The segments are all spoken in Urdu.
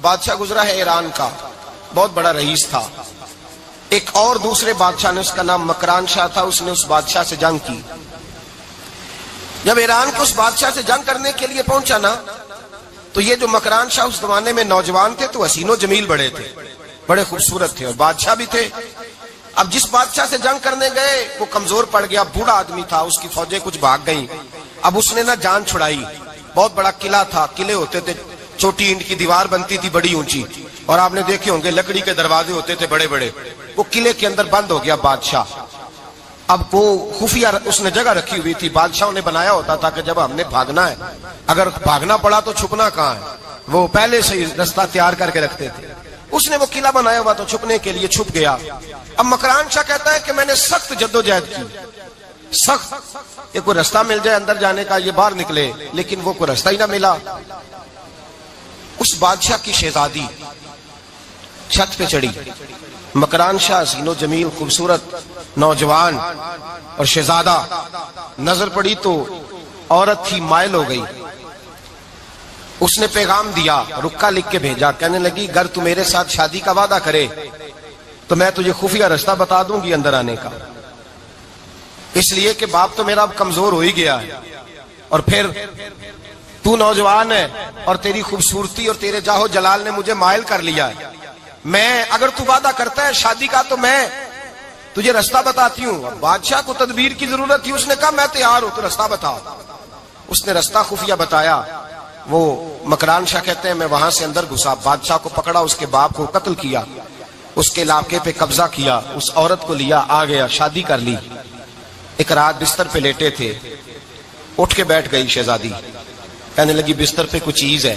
بادشاہ گزرا ہے ایران کا، بہت بڑا رئیس تھا. ایک اور دوسرے بادشاہ نے، اس کا نام مکران شاہ تھا، اس نے اس بادشاہ سے جنگ کی. جب ایران کو اس بادشاہ سے جنگ کرنے کے لیے پہنچا نا، تو یہ جو مکران شاہ اس زمانے میں نوجوان تھے تو حسین و جمیل بڑے تھے، بڑے خوبصورت تھے اور بادشاہ بھی تھے. اب جس بادشاہ سے جنگ کرنے گئے وہ کمزور پڑ گیا، بوڑھا آدمی تھا، اس کی فوجیں کچھ بھاگ گئیں. اب اس نے نا جان چھڑائی. بہت بڑا قلعہ تھا، قلعے ہوتے تھے، چھوٹی اینٹ کی دیوار بنتی تھی بڑی اونچی، اور آپ نے دیکھے ہوں گے لکڑی کے دروازے ہوتے تھے بڑے بڑے. وہ قلعے کے اندر بند ہو گیا بادشاہ. اب وہ خفیہ اس نے جگہ رکھی ہوئی تھی، بادشاہوں نے بنایا ہوتا تھا کہ جب ہم نے بھاگنا ہے، اگر بھاگنا پڑا تو چھپنا کہاں ہے، وہ پہلے سے ہی رستہ تیار کر کے رکھتے تھے. اس نے وہ قلعہ بنایا ہوا تو چھپنے کے لیے چھپ گیا. اب مکران شاہ کہتا ہے کہ میں نے سخت جدوجہد کی، سخت، یہ کوئی رستہ مل جائے اندر جانے کا، یہ باہر نکلے، لیکن وہ کوئی رستہ ہی نہ ملا. اس بادشاہ کی شہزادی چھت پہ چڑھی. مکران شاہ حسین و جمیل، خوبصورت نوجوان اور شہزادہ، نظر پڑی تو عورت تھی، مائل ہو گئی. اس نے پیغام دیا، رکا لکھ کے بھیجا، کہنے لگی اگر تو میرے ساتھ شادی کا وعدہ کرے تو میں تجھے خفیہ رستہ بتا دوں گی اندر آنے کا، اس لیے کہ باپ تو میرا اب کمزور ہو ہی گیا ہے، اور پھر تو نوجوان ہے اور تیری خوبصورتی اور تیرے جاہو جلال نے مجھے مائل کر لیا ہے. میں اگر تو وعدہ کرتا ہے شادی کا تو میں تجھے رستہ بتاتی ہوں. بادشاہ کو تدبیر کی ضرورت تھی، اس نے کہا میں تیار ہوں، تو رستہ بتاؤ. اس نے رستہ خفیہ بتایا. وہ مکران شاہ کہتے ہیں میں وہاں سے اندر گھسا، بادشاہ کو پکڑا، اس کے باپ کو قتل کیا، اس کے علاقے پہ قبضہ کیا، اس عورت کو لیا، آ گیا، شادی کر لی. ایک رات بستر پہ لیٹے تھے، اٹھ کے بیٹھ گئی شہزادی، کہنے لگی بستر پہ کچھ چیز ہے.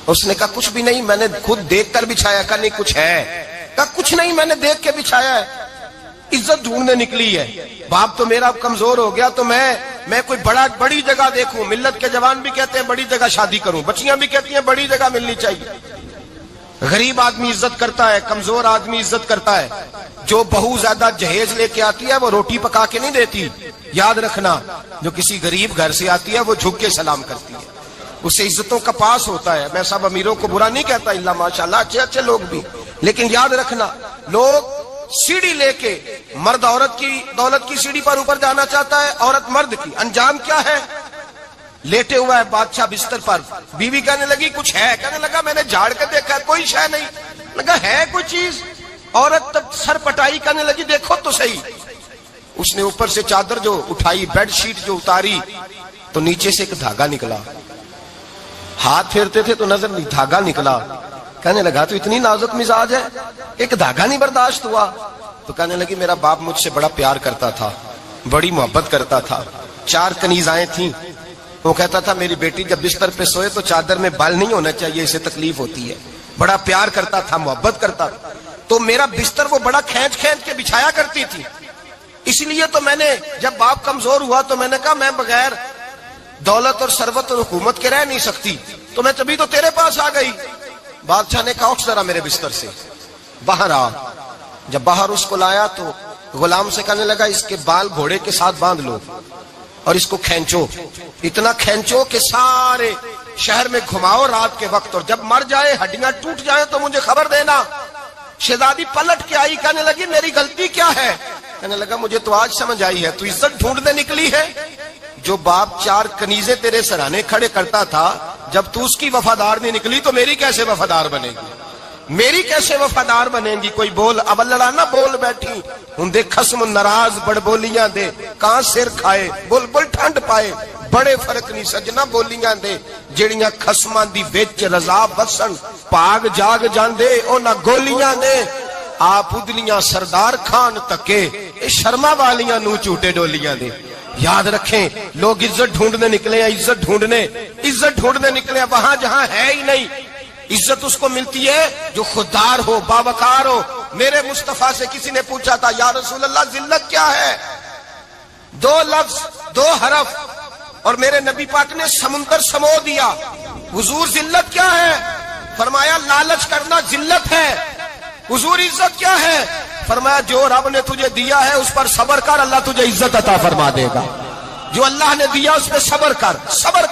اس نے کہا کچھ بھی نہیں، میں نے خود دیکھ کر بچھایا. کہا نہیں کچھ ہے. کہا کچھ نہیں، میں نے دیکھ کے بچھایا ہے، عزت ڈھونڈنے نکلی ہے. باپ تو میرا کمزور ہو گیا تو میں کوئی بڑی جگہ دیکھوں. ملت کے جوان بھی کہتے ہیں بڑی جگہ شادی کروں، بچیاں بھی کہتی ہیں بڑی جگہ ملنی چاہیے. غریب آدمی عزت کرتا ہے، کمزور آدمی عزت کرتا ہے. جو بہو زیادہ جہیز لے کے آتی ہے وہ روٹی پکا کے نہیں دیتی، یاد رکھنا. جو کسی غریب گھر سے آتی ہے وہ جھک کے سلام کرتی ہے، اس سے عزتوں کا پاس ہوتا ہے. میں سب امیروں کو برا نہیں کہتا، اللہ ماشاءاللہ اچھے اچھے لوگ بھی، لیکن یاد رکھنا لوگ سیڑھی لے کے، مرد عورت کی دولت کی سیڑھی پر اوپر جانا چاہتا ہے، عورت مرد کی. انجام کیا ہے؟ لیٹے ہوا ہے بادشاہ بستر پر. بیوی کہنے لگی کچھ ہے. کہنے لگا میں نے جھاڑ کے دیکھا کوئی شے نہیں. لگا ہے کوئی چیز. عورت تب سر پٹائی، کہنے لگی دیکھو تو صحیح. اس نے اوپر سے چادر جو اٹھائی، بیڈ شیٹ جو اتاری، تو نیچے سے ایک دھاگا نکلا. ہاتھ پھیرتے تھے تو نظر نہیں، دھاگا نکلا. کہنے لگا تو اتنی نازک مزاج ہے، ایک دھاگا نہیں برداشت ہوا. تو کہنے لگی میرا باپ مجھ سے بڑا پیار کرتا تھا، بڑی محبت کرتا تھا. 4 کنیزائیں تھیں. وہ کہتا تھا میری بیٹی جب بستر پہ سوئے تو چادر میں بال نہیں ہونا چاہیے، اسے تکلیف ہوتی ہے. بڑا پیار کرتا تھا، محبت کرتا تھا. تو میرا بستر وہ بڑا کھینچ کھینچ کے بچھایا کرتی تھی. اس لیے تو میں نے جب باپ کمزور ہوا تو میں نے کہا میں بغیر دولت اور ثروت اور حکومت کے رہ نہیں سکتی، تو میں تبھی تو تیرے پاس آ گئی. بادشاہ نے کہا اٹھ ذرا میرے بستر سے، باہر آ. جب باہر اس کو لایا تو غلام سے کہنے لگا اس کے بال گھوڑے کے ساتھ باندھ لو اور اس کو کھینچو، اتنا کھینچو کہ سارے شہر میں گھماؤ رات کے وقت، اور جب مر جائے ہڈیاں ٹوٹ جائیں تو مجھے خبر دینا. شہزادی پلٹ کے آئی، کہنے لگی میری غلطی کیا ہے؟ کہنے لگا مجھے تو آج سمجھ آئی ہے، تو عزت ڈھونڈنے نکلی ہے. جو باپ 4 کنیزیں تیرے سرانے کھڑے کرتا تھا، جب تو اس کی وفادار نہیں نکلی تو میری کیسے وفادار بنے گی؟ میری کیسے وفادار بنے گی؟ کوئی بول اب لڑانا بول بیٹھی ہوں دے خسم ناراض بڑ بولیاں دے، کہاں سر کھائے بل بل ٹھنڈ پائے. بڑے فرق نہیں سجنا بولیاں دے، جڑیاں خسماں دی وچ رضا وسن، پاگ جاگ جاندے اونا گولیاں دے. آپ ادلیاں سردار خان تکے، اے شرما والیاں نو چوٹے ڈولیاں دے. یاد رکھیں لوگ عزت ڈھونڈنے نکلے ہیں، عزت ڈھونڈنے نکلے ہیں وہاں جہاں ہے ہی نہیں. عزت اس کو ملتی ہے جو خوددار ہو، باوقار ہو. میرے مصطفیٰ سے کسی نے پوچھا تھا یا رسول اللہ ذلت کیا ہے؟ 2 لفظ 2 حرف، اور میرے نبی پاک نے سمندر سمو دیا. حضور ذلت کیا ہے؟ فرمایا لالچ کرنا ذلت ہے. حضور عزت کیا ہے؟ فرمایا جو رب نے تجھے دیا ہے اس پر صبر کر، اللہ تجھے عزت عطا فرما دے گا. جو اللہ نے دیا اس پہ صبر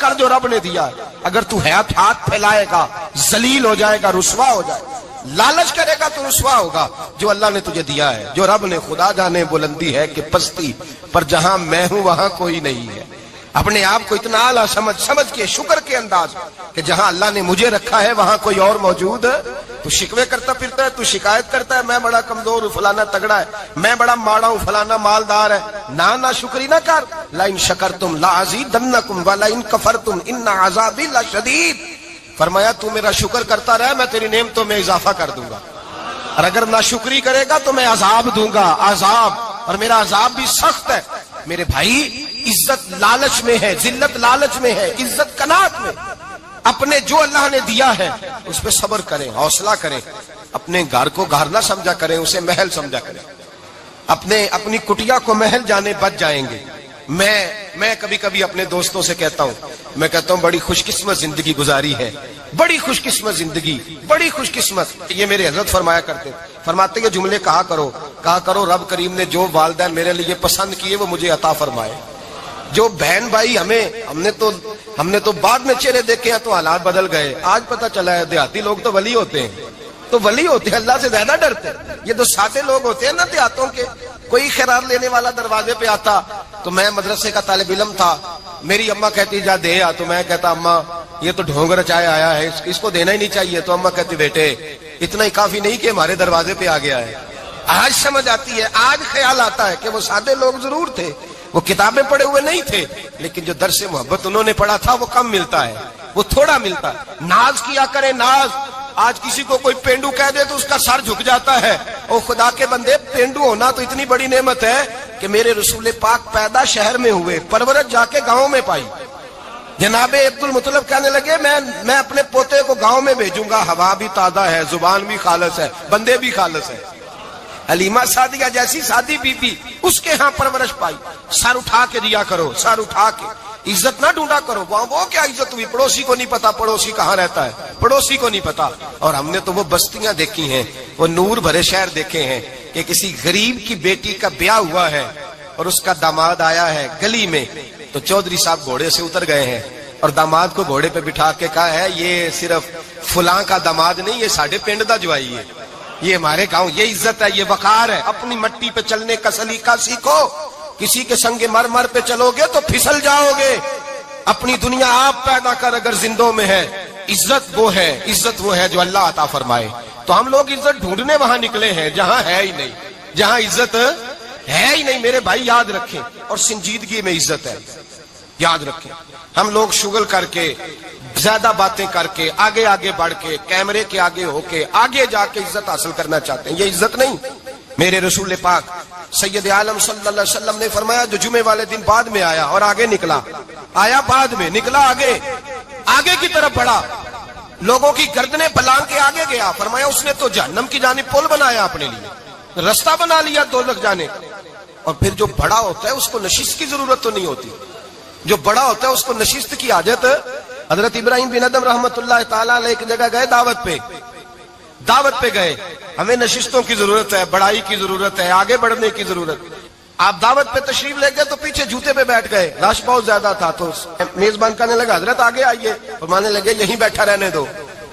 کر جو رب نے دیا ہے. اگر تو ہاتھ پھیلائے گا ذلیل ہو جائے گا، رسوا ہو جائے گا، لالچ کرے گا تو رسوا ہوگا۔ جو اللہ نے تجھے دیا ہے، جو رب نے، خدا جانے بلندی ہے کہ پستی، پر جہاں میں ہوں وہاں کوئی نہیں ہے۔ اپنے آپ کو اتنا اعلیٰ سمجھ کے شکر کے انداز کہ جہاں اللہ نے مجھے رکھا ہے وہاں کوئی اور موجود ہے۔ تو شکوے کرتا پھرتا ہے، تو شکایت کرتا ہے میں بڑا کمزور ہوں، فلانا تگڑا ہے، میں بڑا ماڑا ہوں، فلانا مالدار ہے، نا شکری نہ کر۔ لئن شکرتم لازیدنکم ولئن کفرتم ان عذابی لشدید۔ فرمایا تو میرا شکر کرتا رہے، میں تیری نعمتوں میں اضافہ کر دوں گا، اور اگر ناشکری کرے گا تو میں عذاب دوں گا، عذاب، اور میرا عذاب بھی سخت ہے۔ میرے بھائی، عزت لالچ میں ہے، ذلت لالچ میں ہے، عزت قناعت میں۔ اپنے جو اللہ نے دیا ہے اس پہ صبر کریں، حوصلہ کریں، اپنے گھر کو گھر نہ سمجھا کریں، اسے محل سمجھا کریں۔ اپنی کٹیا کو محل جانے بچ جائیں گے۔ میں کبھی کبھی اپنے دوستوں سے کہتا ہوں بڑی خوش قسمت زندگی گزاری ہے، بڑی خوش قسمت زندگی، بڑی خوش قسمت۔ یہ میرے حضرت فرماتے کہ جملے کہا کرو رب کریم نے جو والدین میرے لیے پسند کیے وہ مجھے عطا فرمائے۔ جو بہن بھائی ہم نے تو بعد میں چہرے دیکھے ہیں تو حالات بدل گئے، آج پتہ چلا ہے دیہاتی لوگ تو ولی ہوتے ہیں، اللہ سے زیادہ ڈرتے ہیں۔ یہ تو سادے لوگ ہوتے ہیں نا دیہاتوں کے، کوئی خیرات لینے والا دروازے پہ آتا تو میں مدرسے کا طالب علم تھا، میری اماں کہتی جا دے آ، تو میں کہتا اماں یہ تو ڈھونگ رچائے آیا ہے، اس کو دینا ہی نہیں چاہیے، تو اماں کہتی بیٹے اتنا ہی کافی نہیں کہ ہمارے دروازے پہ آ گیا ہے۔ آج سمجھ آتی ہے، آج خیال آتا ہے کہ وہ سادے لوگ ضرور تھے، وہ کتابیں پڑھے ہوئے نہیں تھے، لیکن جو درس محبت انہوں نے پڑھا تھا وہ کم ملتا ہے، وہ تھوڑا ملتا ہے۔ ناز کیا کرے، ناز۔ آج کسی کو کوئی پینڈو کہہ دے تو اس کا سر جھک جاتا ہے۔ او خدا کے بندے، پینڈو ہونا تو اتنی بڑی نعمت ہے کہ میرے رسول پاک پیدا شہر میں ہوئے، پرورش جا کے گاؤں میں پائی۔ جناب عبد المطلب کہنے لگے میں اپنے پوتے کو گاؤں میں بھیجوں گا، ہوا بھی تازہ ہے، زبان بھی خالص ہے، بندے بھی خالص ہے۔ حلیمہ سعدیہ جیسی سادی بی بی، اس کے ہاں پرورش پائی۔ سر اٹھا کے دیا کرو، سر اٹھا کے، عزت نہ ڈھونڈا کرو۔ وہ کیا عزت ہوئی؟ پڑوسی کو نہیں پتا پڑوسی کہاں رہتا ہے، پڑوسی کو نہیں پتا۔ اور ہم نے تو وہ بستیاں دیکھی ہیں، وہ نور بھرے شہر دیکھے ہیں کہ کسی غریب کی بیٹی کا بیاہ ہوا ہے اور اس کا داماد آیا ہے گلی میں، تو چودھری صاحب گھوڑے سے اتر گئے ہیں اور داماد کو گھوڑے پہ بٹھا کے کہا ہے یہ صرف فلاں کا داماد نہیں، یہ ساڑھے پنڈ دا جوائی ہے، یہ ہمارے گاؤں، یہ عزت ہے، یہ وقار ہے۔ اپنی مٹی پہ چلنے کا سلیقہ سیکھو، کسی کے سنگ مرمر پہ چلو گے تو پھسل جاؤ گے۔ اپنی دنیا آپ پیدا کر اگر زندوں میں ہے۔ عزت وہ ہے جو اللہ عطا فرمائے۔ تو ہم لوگ عزت ڈھونڈنے وہاں نکلے ہیں جہاں ہے ہی نہیں، جہاں عزت ہے ہی نہیں۔ میرے بھائی یاد رکھیں، اور سنجیدگی میں عزت ہے، یاد رکھیں۔ ہم لوگ شغل کر کے، زیادہ باتیں کر کے، آگے بڑھ کے، کیمرے کے آگے ہو کے، آگے جا کے عزت حاصل کرنا چاہتے ہیں، یہ عزت نہیں۔ میرے رسول پاک سید عالم صلی اللہ علیہ وسلم نے فرمایا جو جمعے والے دن بعد میں آیا اور آگے نکلا، آیا بعد میں، نکلا آگے کی طرف بڑھا، لوگوں کی گردنیں پلانگ کے آگے گیا، فرمایا اس نے تو جہنم کی جانب پل بنایا، اپنے لیے رستہ بنا لیا دوزخ جانے۔ اور پھر جو بڑا ہوتا ہے اس کو نشست کی ضرورت تو نہیں ہوتی، جو بڑا ہوتا ہے اس کو نشست کی حاجت۔ حضرت ابراہیم بن ادم رحمت اللہ تعالی علیہ ایک جگہ گئے، دعوت پہ گئے۔ ہمیں نشستوں کی ضرورت ہے، بڑائی کی ضرورت ہے، آگے بڑھنے کی ضرورت۔ آپ دعوت پہ تشریف لے گئے تو پیچھے جوتے پہ بیٹھ گئے، رش بہت زیادہ تھا، تو میزبان کہنے لگا حضرت آگے آئیے، فرمانے لگے یہیں بیٹھا رہنے دو۔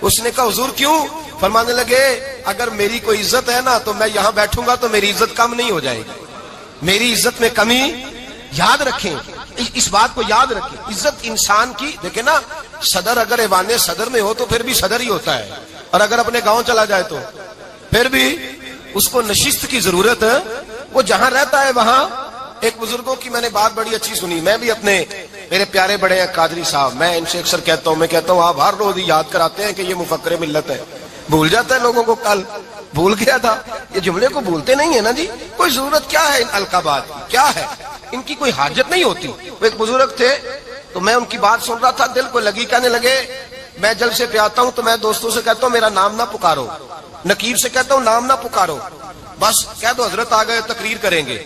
اس نے کہا حضور کیوں؟ فرمانے لگے اگر میری کوئی عزت ہے نا تو میں یہاں بیٹھوں گا تو میری عزت کم نہیں ہو جائے گی، میری عزت میں کمی۔ یاد رکھیں، اس بات کو یاد رکھیں، عزت انسان کی، دیکھیں نا، صدر اگر ایوان صدر میں ہو تو پھر بھی صدر ہی ہوتا ہے، اور اگر اپنے گاؤں چلا جائے تو پھر بھی اس کو نشست کی ضرورت ہے۔ وہ جہاں رہتا ہے وہاں، ایک بزرگوں کی میں نے بات بڑی اچھی سنی، میں بھی میرے پیارے بڑے ہیں قادری صاحب، میں ان سے اکثر کہتا ہوں آپ ہر روز یاد کراتے ہیں کہ یہ مفکر ملت ہے، بھول جاتا ہے لوگوں کو، کل بھول گیا تھا، یہ جملے کو بھولتے نہیں ہے نا جی، کوئی ضرورت کیا ہے ان القابات کی، کیا ہے ان کی، کوئی حاجت نہیں ہوتی۔ وہ ایک بزرگ تھے تو میں ان کی بات سن رہا تھا، دل کو لگی، کہنے لگے میں جلسے پہ آتا ہوں تو میں دوستوں سے کہتا ہوں میرا نام نہ پکارو، نقیب سے کہتا ہوں نام نہ پکارو، بس کہہ دو حضرت آ گئے تقریر کریں گے۔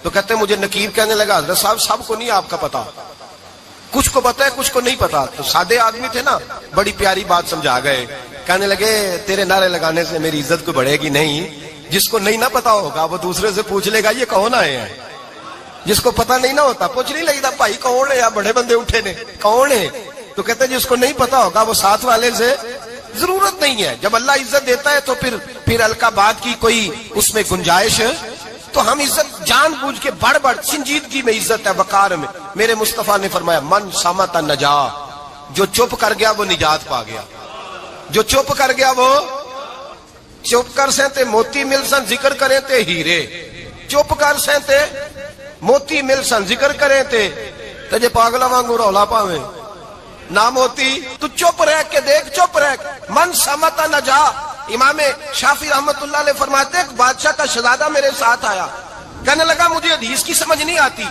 تو کہتے ہیں مجھے نقیب کہنے لگا حضرت صاحب سب کو نہیں آپ کا پتا، کچھ کو پتا ہے کچھ کو نہیں پتا۔ تو سادے آدمی تھے نا، بڑی پیاری بات سمجھا گئے، کہنے لگے تیرے نعرے لگانے سے میری عزت کو بڑھے گی نہیں، جس کو نہیں نہ پتا ہوگا وہ دوسرے سے پوچھ لے گا یہ کون آئے ہیں، جس کو پتا نہیں نہ ہوتا پوچھ نہیں لگتا بھائی کون ہے، یا بڑے بندے اٹھے نے کون ہے، تو کہتے ہیں جس کو نہیں پتا ہوگا وہ ساتھ والے سے ضرورت نہیں ہے. جب اللہ عزت دیتا ہے تو پھر ہلکا بات کی کوئی اس میں گنجائش ہے. تو ہم عزت جان بوجھ کے بڑھ سنجیدگی میں عزت ہے، وقار میں. میرے مصطفیٰ نے فرمایا من صمت نجا، جو چپ کر گیا وہ نجات پا گیا. جو چپ کر گیا وہ چپ کر سے تے موتی مل سن ذکر کریں تے ہیرے، چپ کر سے تے موتی مل سن ذکر کریں تے جے پاگلا وانگو رولا پاویں نہ موتی. تو چپ رہ کے دیکھ، چپ رہ کے. من صمت نجا. امام شافعی رحمت اللہ علیہ فرماتے ہیں ایک بادشاہ کا شہزادہ میرے ساتھ آیا، کہنے لگا مجھے حدیث کی سمجھ نہیں آتی،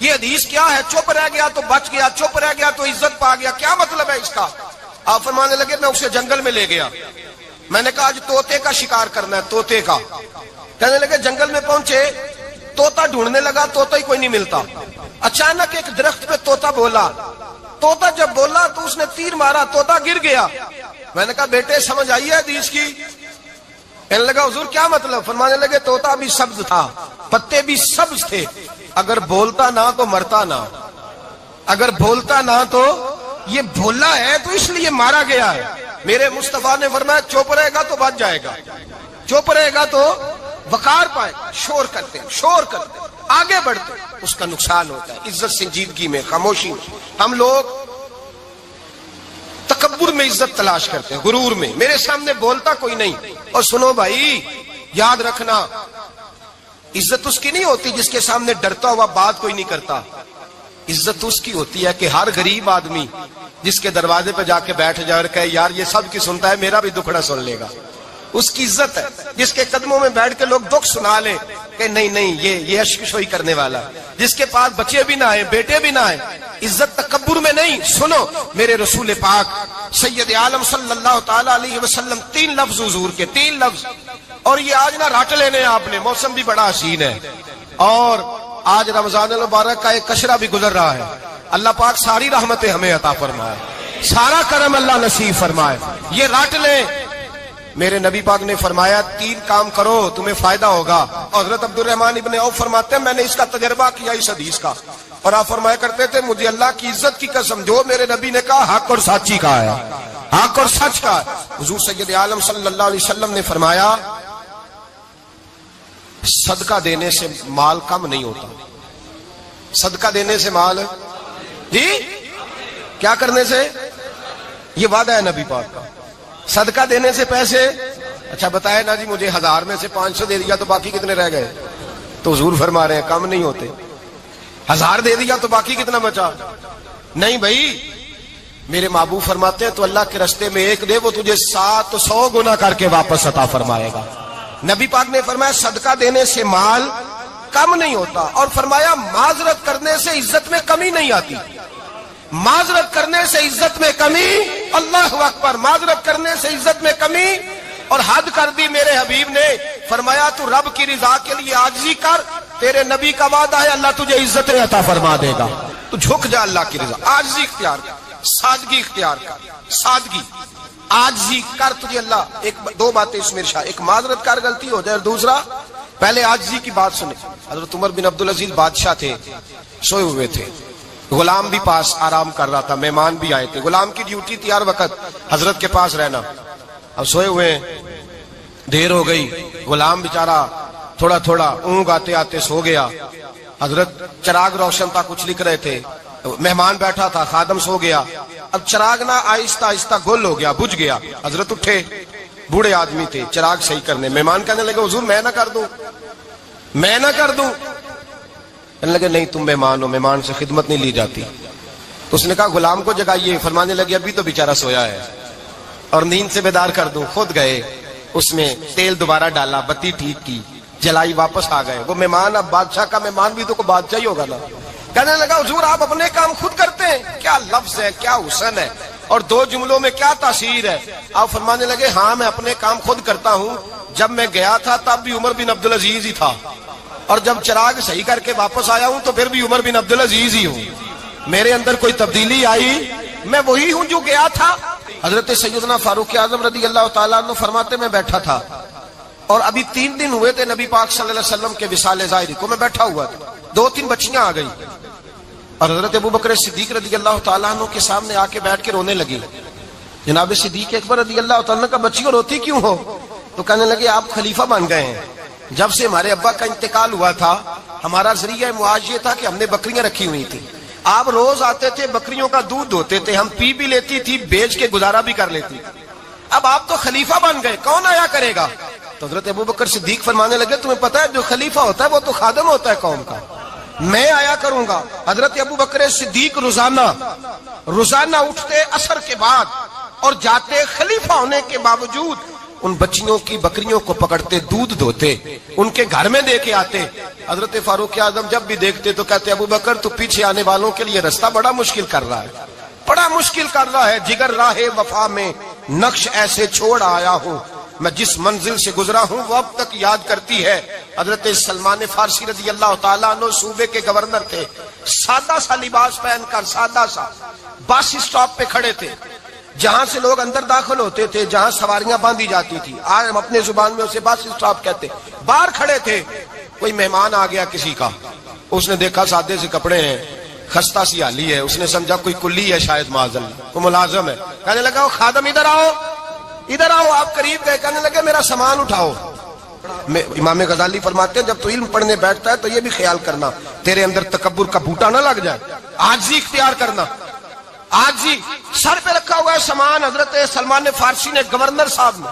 یہ حدیث کیا ہے؟ چپ رہ گیا تو بچ گیا، چپ رہ گیا تو عزت پا گیا، کیا مطلب ہے اس کا؟ آپ فرمانے لگے میں اسے جنگل میں لے گیا، میں نے کہا آج طوطے کا شکار کرنا ہے، طوطے کا. کہنے لگے جنگل میں پہنچے، طوطا ڈھونڈنے لگا، طوطا ہی کوئی نہیں ملتا. اچانک ایک درخت پہ طوطا بولا. طوطا جب بولا تو اس نے تیر مارا، طوطا گر گیا. میں نے کہا بیٹے سمجھ آئی ہے حدیث کی؟ کہنے لگا حضور کیا مطلب؟ فرمانے لگے طوطا بھی سبز تھا، پتے بھی سبز تھے، اگر بولتا نہ تو مرتا نہ، اگر بولتا نہ تو یہ بولا ہے تو اس لیے مارا گیا ہے. میرے مصطفیٰ نے فرمایا چپ رہے گا تو بچ جائے گا، چپ رہے گا تو وقار پائے. شور کرتے آگے بڑھتے اس کا نقصان ہوتا ہے. عزت سنجیدگی میں، خاموشی میں. ہم لوگ تکبر میں عزت تلاش کرتے ہیں، غرور میں. میرے سامنے بولتا کوئی نہیں. اور سنو بھائی یاد رکھنا، عزت اس کی نہیں ہوتی جس کے سامنے ڈرتا ہوا بات کوئی نہیں کرتا. عزت اس کی ہوتی ہے کہ ہر غریب آدمی جس کے دروازے پہ جا کے بیٹھ جائے اور کہے یار یہ سب کی سنتا ہے، میرا بھی دکھڑا سن لے گا، اس کی عزت ہے. جس کے قدموں میں بیٹھ کے لوگ دکھ سنا لیں کہ نہیں یہ اشکشوئی کرنے والا. جس کے پاس بچے بھی نہ آئے، بیٹے بھی نہ آئے. عزت تکبر میں نہیں. سنو میرے رسول پاک سید عالم صلی اللہ تعالی علیہ وسلم 3 لفظ حضور کے، 3 لفظ. اور یہ آج نہ راٹ لینے آپ نے، موسم بھی بڑا حسین ہے اور آج رمضان المبارک کا ایک کشرہ بھی گزر رہا ہے. اللہ پاک ساری رحمتیں ہمیں عطا فرمائے، سارا کرم اللہ نصیب فرمائے. یہ راٹ لیں. میرے نبی پاک نے فرمایا 3 کام کرو تمہیں فائدہ ہوگا. حضرت عبد الرحمن ابن عوف فرماتے ہیں میں نے اس کا تجربہ کیا اس حدیث کا، اور آپ فرمایا کرتے تھے مجھے اللہ کی عزت کی قسم جو میرے نبی نے کہا حق اور سچی کا ہے، حق اور سچ کا ہے. حضور سید عالم صلی اللہ علیہ وسلم نے فرمایا صدقہ دینے سے مال کم نہیں ہوتا. صدقہ دینے سے مال جی کیا کرنے سے؟ یہ وعدہ ہے نبی پاک کا. صدقہ دینے سے پیسے، اچھا بتائے نا جی مجھے 1000 میں سے 500 دے دیا تو باقی کتنے رہ گئے؟ تو حضور فرما رہے ہیں کم نہیں ہوتے. 1000 دے دیا تو باقی کتنا بچا؟ نہیں بھائی، میرے محبوب فرماتے ہیں تو اللہ کے رستے میں 1 دے وہ تجھے 700 گنا کر کے واپس عطا فرمائے گا. نبی پاک نے فرمایا صدقہ دینے سے مال کم نہیں ہوتا، اور فرمایا معذرت کرنے سے عزت میں کمی نہیں آتی. معذرت کرنے سے عزت میں کمی، اللہ اکبر، معذرت کرنے سے عزت میں کمی. اور حد کر دی میرے حبیب نے، فرمایا تو رب کی رضا کے لیے عاجزی کر، تیرے نبی کا وعدہ ہے اللہ تجھے عزت عطا فرما دے گا. تو جھک جا اللہ کی رضا، عاجزی اختیار کر، سادگی اختیار کر، سادگی عاجزی کر. تجھے اللہ 2 باتیں اس میں ارشاد، ایک معذرت کر غلطی ہو جائے، اور دوسرا پہلے عاجزی کی بات سنے. حضرت عمر بن عبدالعزیز بادشاہ تھے، سوئے ہوئے تھے، غلام بھی پاس آرام کر رہا تھا، مہمان بھی آئے تھے. غلام کی ڈیوٹی تھی ہر وقت حضرت کے پاس رہنا. اب سوئے ہوئے دیر ہو گئی، غلام بیچارہ تھوڑا تھوڑا اونگ آتے آتے سو گیا. حضرت چراغ روشن تھا، کچھ لکھ رہے تھے، مہمان بیٹھا تھا، خادم سو گیا. اب چراغ نہ آہستہ آہستہ گل ہو گیا، بجھ گیا. حضرت اٹھے، بوڑھے آدمی تھے، چراغ صحیح کرنے. مہمان کہنے لگے حضور میں نہ کر دوں، میں نہ کر دوں. کہنے لگے نہیں تم مہمان ہو، مہمان سے خدمت نہیں لی جاتی. تو اس نے کہا غلام کو جگائیے. فرمانے لگے ابھی تو بیچارہ سویا ہے اور نیند سے بیدار کر دوں. خود گئے، اس میں تیل دوبارہ ڈالا، بتی ٹھیک کی، جلائی، واپس آ گئے. وہ مہمان اب بادشاہ کا مہمان بھی تو کوئی بادشاہ ہی ہوگا نا. کہنے لگا حضور آپ اپنے کام خود کرتے ہیں. کیا لفظ ہے، کیا حسن ہے، اور 2 جملوں میں کیا تاثیر ہے. آپ فرمانے لگے ہاں میں اپنے کام خود کرتا ہوں. جب میں گیا تھا تب بھی عمر بن عبدالعزیز ہی تھا، اور جب چراغ صحیح کر کے واپس آیا ہوں تو پھر بھی عمر بن عبدالعزیز ہی ہوں. میرے اندر کوئی تبدیلی آئی؟ میں وہی ہوں جو گیا تھا. حضرت سیدنا فاروق اعظم رضی اللہ تعالیٰ عنہ فرماتے میں بیٹھا تھا، اور ابھی 3 دن ہوئے تھے نبی پاک صلی اللہ علیہ وسلم کے وصال ظاہری کو. میں بیٹھا ہوا تھا، 2-3 بچیاں آ گئی. اور حضرت ابو بکر صدیق رضی اللہ تعالیٰ عنہ کے سامنے آ کے بیٹھ کے رونے لگی. جناب صدیق اکبر رضی اللہ تعالیٰ کا بچی کو روتی کیوں ہو؟ تو کہنے لگے آپ خلیفہ بن گئے ہیں. جب سے ہمارے ابا کا انتقال ہوا تھا ہمارا ذریعہ معاش یہ تھا کہ ہم نے بکریاں رکھی ہوئی تھی. آپ روز آتے تھے بکریوں کا دودھ دھوتے تھے, ہم پی بھی لیتی تھی, بیچ کے گزارا بھی کر لیتی. اب آپ تو خلیفہ بن گئے, کون آیا کرے گا؟ تو حضرت ابو بکر صدیق فرمانے لگے تمہیں پتہ ہے جو خلیفہ ہوتا ہے وہ تو خادم ہوتا ہے قوم کا, میں آیا کروں گا. حضرت ابو بکر صدیق روزانہ اٹھتے عصر کے بعد اور جاتے, خلیفہ ہونے کے باوجود ان بچیوں کی بکریوں کو پکڑتے, دودھ دھوتے, ان کے گھر میں دے کے آتے. حضرت فاروق اعظم جب بھی دیکھتے تو کہتے ابو بکر تو پیچھے آنے والوں کے لیے راستہ بڑا مشکل کر رہا ہے, بڑا مشکل کر رہا ہے. جگر راہ وفا میں نقش ایسے چھوڑ آیا ہوں, میں جس منزل سے گزرا ہوں وہ اب تک یاد کرتی ہے. حضرت سلمان فارسی رضی اللہ تعالیٰ عنہ صوبے کے گورنر تھے. سادہ سا لباس پہن کر سادہ سا بس اسٹاپ پہ کھڑے تھے, جہاں سے لوگ اندر داخل ہوتے تھے, جہاں سواریاں باندھی جاتی تھی, آج ہم اپنے زبان میں اسے بس اسٹاپ کہتے. باہر کھڑے تھے, کوئی مہمان آ گیا کسی کا, اس نے دیکھا سادے سے کپڑے ہیں, خستہ سی حالی ہے, اس نے سمجھا کوئی کلی ہے شاید, معاذ اللہ کوئی ملازم ہے. کہنے لگا وہ خادم ادھر آؤ, ادھر آؤ. آپ قریب گئے, کہنے لگے میرا سامان اٹھاؤ. امام غزالی فرماتے ہیں جب تو علم پڑھنے بیٹھتا ہے تو یہ بھی خیال کرنا تیرے اندر تکبر کا بوٹا نہ لگ جائے, عاجزی اختیار کرنا. عاجزی سر پہ رکھا ہوا ہے سامان. حضرت سلمان فارسی نے گورنر صاحب نے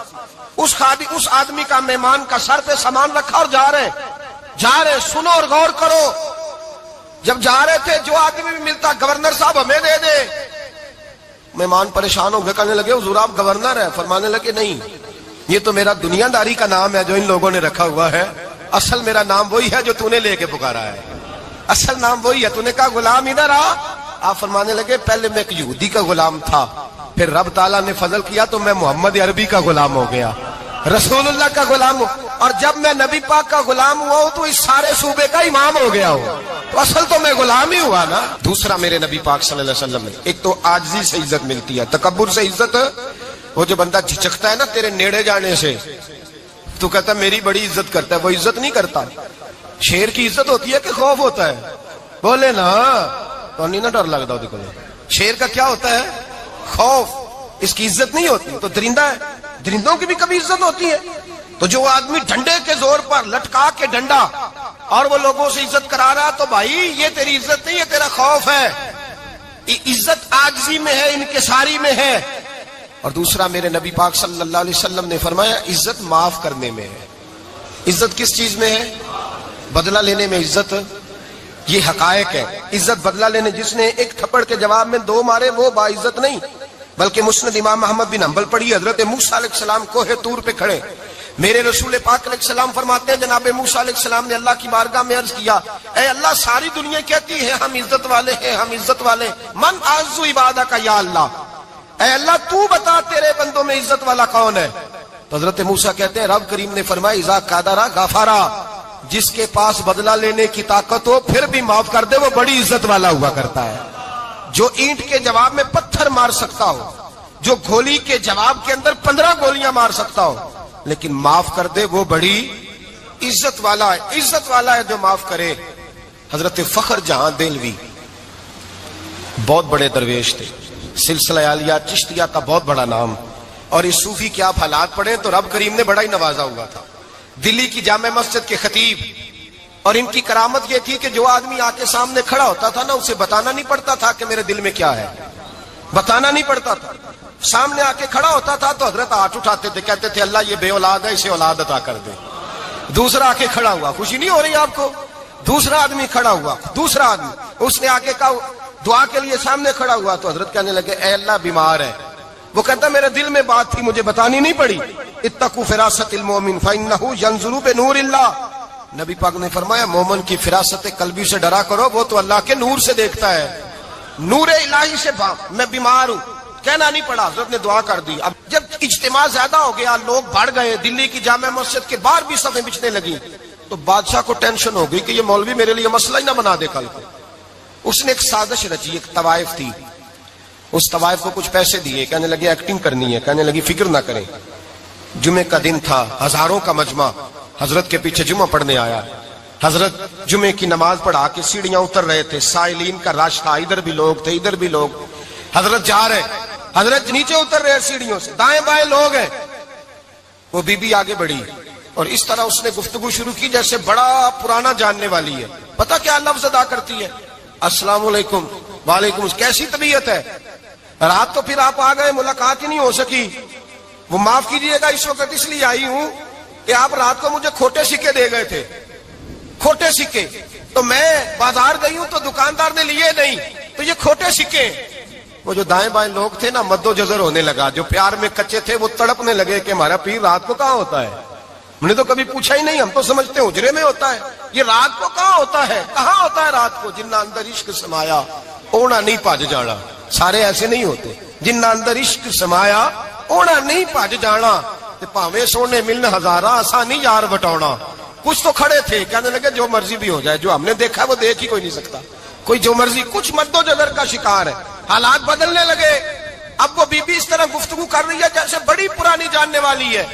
اس آدمی کا, مہمان کا سر پہ سامان رکھا اور جا رہے. سنو اور غور کرو. جب جا رہے تھے جو آدمی بھی ملتا گورنر صاحب ہمیں دے دے. مہمان پریشان ہو گئے, کہنے لگے حضور آپ گورنر ہیں؟ فرمانے لگے نہیں, یہ تو میرا دنیا داری کا نام ہے جو ان لوگوں نے رکھا ہوا ہے, اصل میرا نام وہی ہے جو تو نے لے کے پکارا ہے, اصل نام وہی ہے. تو نے کہا غلام ادھر آ. آپ فرمانے لگے پہلے میں ایک یہودی کا غلام تھا, پھر رب تعالیٰ نے فضل کیا تو میں محمد عربی کا غلام ہو گیا, رسول اللہ کا غلام ہوں, اور جب میں نبی پاک کا غلام ہوا ہوں تو اس سارے صوبے کا امام ہو گیا ہوں, تو اصل تو میں غلام ہی ہوا نا. دوسرا میرے نبی پاک صلی اللہ علیہ وسلم نے, ایک تو عاجزی سے عزت ملتی ہے, تکبر سے عزت. وہ جو بندہ جھجکتا ہے نا تیرے نیڑے جانے سے, تو کہتا ہے میری بڑی عزت کرتا ہے, وہ عزت نہیں کرتا. شیر کی عزت ہوتی ہے کہ خوف ہوتا ہے؟ بولے نا, تو نہیں نا ڈر لگتا ہو. دیکھو شیر کا کیا ہوتا ہے؟ خوف. اس کی عزت نہیں ہوتی. تو درندہ ہے, درندوں کی بھی کبھی عزت ہوتی ہے. تو جو آدمی ڈنڈے کے زور پر لٹکا کے ڈنڈا اور وہ لوگوں سے عزت کرا رہا, تو بھائی یہ تیری عزت نہیں ہے, تیرا خوف ہے. عزت عاجزی میں ہے, انکساری میں ہے. اور دوسرا میرے نبی پاک صلی اللہ علیہ وسلم نے فرمایا عزت معاف کرنے میں ہے. عزت کس چیز میں ہے؟ بدلہ لینے میں عزت. یہ حقائق ہے. عزت بدلہ لینے, جس نے ایک تھپڑ کے جواب میں 2 مارے وہ باعزت نہیں. بلکہ مسند امام احمد بن حنبل پڑھی, حضرت موسیٰ علیہ السلام کوہ طور پہ کھڑے, میرے رسول پاک علیہ السلام فرماتے ہیں جناب موسیٰ علیہ السلام نے اللہ کی بارگاہ میں عرض کیا, اے اللہ ساری دنیا کہتی ہے ہم عزت والے ہیں, ہم عزت والے, من اعز عبادک یا اللہ, اے اللہ تو بتا تیرے بندوں میں عزت والا کون ہے؟ تو حضرت موسیٰ کہتے ہیں رب کریم نے فرمایا اذا قادر غفارا, جس کے پاس بدلہ لینے کی طاقت ہو پھر بھی معاف کر دے وہ بڑی عزت والا ہوا کرتا ہے. جو اینٹ کے جواب میں پتھر مار سکتا ہو, جو گولی کے جواب کے اندر 15 گولیاں مار سکتا ہو, لیکن معاف کر دے وہ بڑی عزت والا ہے. عزت والا ہے جو معاف کرے. حضرت فخر جہاں دہلوی بہت بڑے درویش تھے, سلسلہ عالیہ چشتیہ کا بہت بڑا نام, اور اس صوفی کے آپ حالات پڑھیں تو رب کریم نے بڑا ہی نوازا ہوا تھا. دلی کی جامع مسجد کے خطیب, اور ان کی کرامت یہ تھی کہ جو آدمی آ کے سامنے کھڑا ہوتا تھا نا اسے بتانا نہیں پڑتا تھا کہ میرے دل میں کیا ہے, بتانا نہیں پڑتا تھا. سامنے آ کے کھڑا ہوتا تھا تو حضرت ہاتھ اٹھاتے تھے, کہتے تھے اللہ یہ بے اولاد ہے اسے اولاد عطا کر دے. دوسرا آ کے کھڑا ہوا, خوشی نہیں ہو رہی آپ کو؟ دوسرا آدمی کھڑا ہوا, دوسرا آدمی, اس نے آ کے کہا دعا کے لیے سامنے کھڑا ہوا, تو حضرت کہنے لگے اے اللہ بیمار ہے. وہ کہتا میرے دل میں بات تھی مجھے بتانی نہیں پڑی. اتقوا فراست المومن فانه ينظر بنور اللہ, نبی پاک نے فرمایا مومن کی فراست قلبی سے ڈرا کرو, وہ تو اللہ کے نور سے دیکھتا ہے, نور الہی سے. میں بیمار ہوں, کہنا نہیں پڑا, حضرت نے دعا کر دی. اب جب اجتماع زیادہ ہو گیا, لوگ بڑھ گئے, دلی کی جامع مسجد کے باہر بھی صفیں بچھنے لگی, تو بادشاہ کو ٹینشن ہو گئی کہ یہ مولوی میرے لیے مسئلہ ہی نہ بنا دے کل کو. اس نے ایک سازش رچی, ایک طوائف تھی, اس طوائف کو کچھ پیسے دیے, کہنے لگے ایکٹنگ کرنی ہے, کہنے لگی فکر نہ کریں. جمعے کا دن تھا, ہزاروں کا مجمع حضرت کے پیچھے جمعہ پڑھنے آیا. حضرت جمعے کی نماز پڑھا کے سیڑھیاں اتر رہے تھے، سائلین کا رش تھا، ادھر بھی لوگ تھے ادھر بھی لوگ، حضرت جا رہے، حضرت نیچے اتر رہے سیڑھیوں سے، دائیں بائیں لوگ ہیں، وہ بی بی آگے بڑھی اور اس طرح اس نے گفتگو شروع کی جیسے بڑا پرانا جاننے والی ہے. پتہ کیا لفظ ادا کرتی ہے؟ السلام علیکم. وعلیکم السلام. کیسی طبیعت ہے؟ رات تو پھر آپ آ گئے، ملاقات ہی نہیں ہو سکی. وہ معاف کیجئے گا اس وقت اس لیے آئی ہوں کہ آپ رات کو مجھے کھوٹے سکے دے گئے تھے، کھوٹے سکے، تو میں بازار گئی ہوں تو دکاندار نے لیے نہیں، تو یہ کھوٹے سکے. وہ جو دائیں بائیں لوگ تھے نا، مد و جزر ہونے لگا. جو پیار میں کچے تھے وہ تڑپنے لگے کہ ہمارا پیر رات کو کہاں ہوتا ہے. ہم نے تو کبھی پوچھا ہی نہیں، ہم تو سمجھتے ہیں حجرے میں ہوتا ہے، یہ رات کو کہاں ہوتا ہے، کہاں ہوتا ہے رات کو. جنہ اندر عشق سمایا اونا نہیں پج جانا. سارے ایسے نہیں ہوتے. جنہ اندر عشق سمایا اونا نہیں پج جانا. پاوے سونے ملن ہزارہ آسانی یار بٹاؤنا. کچھ تو کھڑے تھے کہنے لگے جو مرضی بھی ہو جائے، جو ہم نے دیکھا وہ دیکھ ہی کوئی نہیں سکتا، کوئی جو مرضی. کچھ مد و جزر کا شکار ہے. حالات بدلنے لگے. اب وہ بی بی اس طرح گفتگو کر رہی ہے جیسے بڑی پرانی جاننے والی ہے.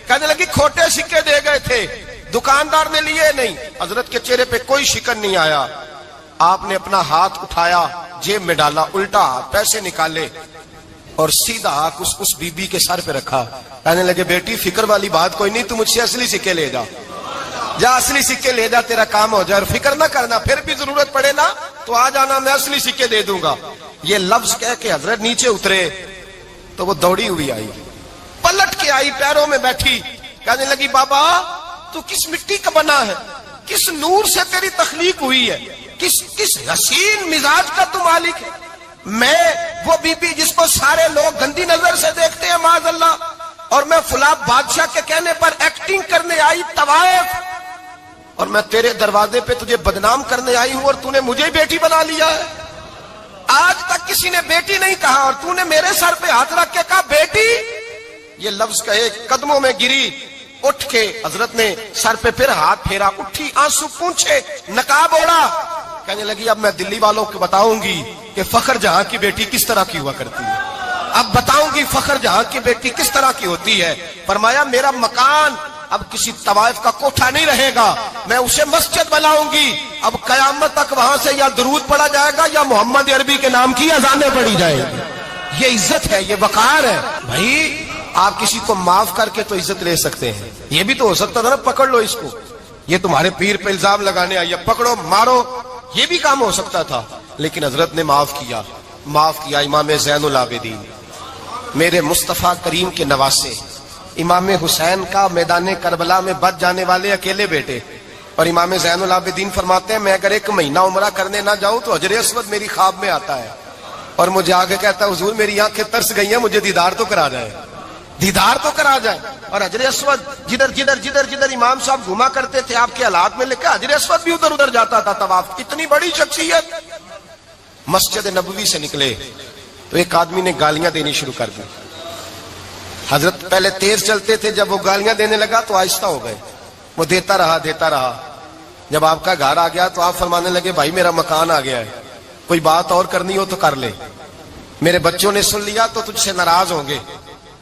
کہنے لگی کھوٹے سکے دے گئے تھے، دکاندار نے لیے نہیں. حضرت کے چہرے پہ کوئی شکن نہیں آیا. آپ نے اپنا ہاتھ اٹھایا، جیب میں ڈالا، الٹا پیسے نکالے اور سیدھا ہاتھ اس بی بی کے سر پہ رکھا. کہنے لگے بیٹی فکر والی بات کوئی نہیں، تم مجھ سے اصلی سکے لے جا، جا اصلی سکے لے جا، تیرا کام ہو جائے. اور فکر نہ کرنا، پھر بھی ضرورت پڑے نا تو آ جانا، میں اصلی سکے دے دوں گا. یہ لفظ کہہ کے حضرت نیچے اترے تو وہ دوڑی ہوئی آئی، پلٹ کے آئی، پیروں میں بیٹھی. کہنے لگی بابا تو کس مٹی کا بنا ہے، کس نور سے تیری تخلیق ہوئی ہے، کس حسین مزاج کا تو مالک ہے. میں وہ بی بی جس کو سارے لوگ گندی نظر سے دیکھتے ہیں معاذ اللہ، اور میں فلاں بادشاہ کے کہنے پر ایکٹنگ کرنے آئی طوائف، اور میں تیرے دروازے پہ تجھے بدنام کرنے آئی ہوں اور تو نے مجھے بیٹی بنا لیا ہے. آج تک کسی نے بیٹی نہیں کہا اور تو نے میرے سر پہ ہاتھ رکھ کے کہا بیٹی. یہ لفظ کہے قدموں میں گری، اٹھ کے حضرت نے سر پہ پھر ہاتھ پھیرا، اٹھی، آنسو پونچھے، نقاب اوڑا. کہنے لگی اب میں دلی والوں کو بتاؤں گی کہ فخر جہاں کی بیٹی کس طرح کی ہوا کرتی ہے، اب بتاؤں گی فخر جہاں کی بیٹی کس طرح کی ہوتی ہے. فرمایا میرا مکان اب کسی طوائف کا کوٹھا نہیں رہے گا، میں اسے مسجد بناؤں گی. اب قیامت تک وہاں سے یا درود پڑھا جائے گا یا محمد عربی کے نام کی اذانیں پڑھی جائے گی. یہ عزت ہے، یہ وقار ہے. بھائی آپ کسی کو معاف کر کے تو عزت لے سکتے ہیں، یہ بھی تو ہو سکتا تھا نا پکڑ لو اس کو، یہ تمہارے پیر پہ الزام لگانے آئی ہے، پکڑو مارو، یہ بھی کام ہو سکتا تھا. لیکن حضرت نے معاف کیا. معاف کیا. امام زین العابدین میرے مصطفیٰ کریم کے نواسے، امام حسین کا میدان کربلا میں بچ جانے والے اکیلے بیٹے. اور امام زین العابدین فرماتے ہیں میں اگر 1 مہینہ عمرہ کرنے نہ جاؤں تو حجر اسود میری خواب میں آتا ہے اور مجھے آگے کہتا ہے حضور میری آنکھیں ترس گئی ہیں، مجھے دیدار تو کرا جائے، دیدار تو کرا جائے. اور حجر اسود جدھر جدھر جدھر جدھر امام صاحب گھوما کرتے تھے آپ کے حالات میں لکھا حجر اسود بھی ادھر ادھر جاتا تھا طواف. اتنی بڑی شخصیت. مسجد نبوی سے نکلے تو ایک آدمی نے گالیاں دینی شروع کر دی. حضرت پہلے تیز چلتے تھے، جب وہ گالیاں دینے لگا تو آہستہ ہو گئے. وہ دیتا رہا دیتا رہا. جب آپ کا گھر آ گیا تو آپ فرمانے لگے بھائی میرا مکان آ گیا ہے، کوئی بات اور کرنی ہو تو کر لے، میرے بچوں نے سن لیا تو تجھ سے ناراض ہوں گے.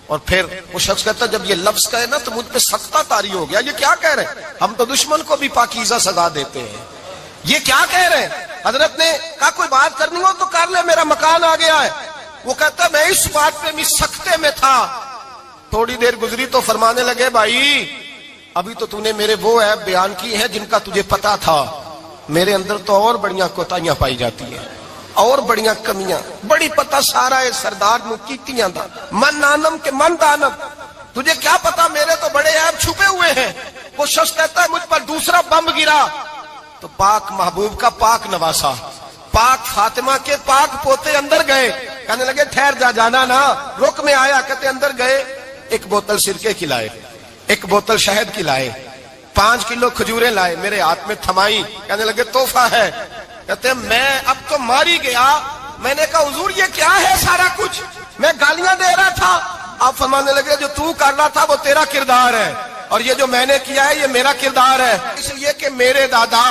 اور پھر وہ شخص کہتا جب یہ لفظ کہے نا تو مجھ پہ سختہ طاری ہو گیا، یہ کیا کہہ رہے ہیں، ہم تو دشمن کو بھی پاکیزہ سزا دیتے ہیں، یہ کیا کہہ رہے ہیں. حضرت نے کہا کوئی بات کرنی ہو تو کر لے، میرا مکان آ گیا ہے. وہ کہتا میں اس بات پہ بھی سختے میں تھا. تھوڑی دیر گزری تو فرمانے لگے بھائی ابھی تو نے میرے وہ عیب بیان کی ہیں جن کا تجھے پتا تھا، میرے اندر تو اور بڑیاں کوتاہیاں پائی جاتی ہیں، اور بڑیاں کمیاں، بڑی پتہ سارا ہے سردار نو کیتیاں دا من نانم کے من دانم، تجھے کیا پتا میرے تو بڑے عیب چھپے ہوئے ہیں. وہ شخص کہتا ہے مجھ پر دوسرا بم گرا تو پاک محبوب کا پاک نواسا، پاک فاطمہ کے پاک پوتے اندر گئے. کہنے لگے ٹھہر جا، جانا نا، رک میں آیا. کہتے اندر گئے، 1 بوتل سرکے کی لائے، 1 بوتل شہد کی لائے، 5 کلو کھجوریں لائے، میرے ہاتھ میں تھمائی. کہنے لگے تحفہ ہے. کہتے ہیں میں اب تو ماری گیا. میں نے کہا حضور یہ کیا ہے سارا کچھ، میں گالیاں دے رہا تھا. آپ فرمانے لگے جو تو کر رہا تھا وہ تیرا کردار ہے اور یہ جو میں نے کیا ہے یہ میرا کردار ہے. اس لیے کہ میرے دادا